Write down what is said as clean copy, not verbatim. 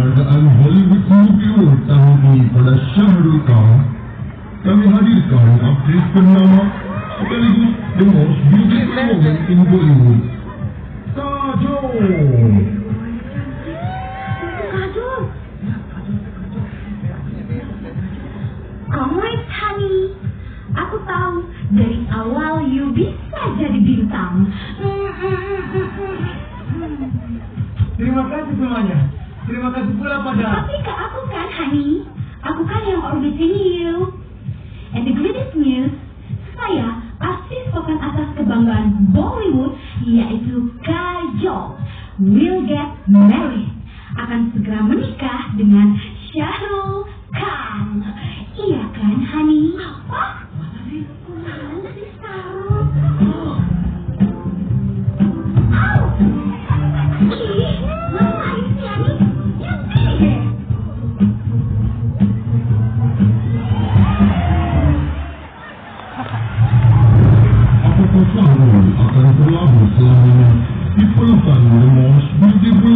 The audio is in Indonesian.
penghargaan Hollywood Movie Award tahun ini pada Syahrul Khan, kami hadirkan aktris bernama sekaligus the most beautiful woman in Bollywood, Kajol. Kajol. Congrats, honey. Aku tahu dari awal you bisa jadi bintang. Terima kasih semuanya. Terima kasih pula pada... Tapi ke aku kan, honey. Aku kan yang orbitin you. And the greatest news, saya artis papan atas kebanggaan Bollywood, yaitu Kajol, will get married. Akan segera menikah dengan Syahrul Khan. Iya kan, honey? Apa? Mana sih Sarul? Ih, ngapain sih, honey? Yang ini deh. Apakah Syahrul akan selalu selamanya dipelukan the most beautiful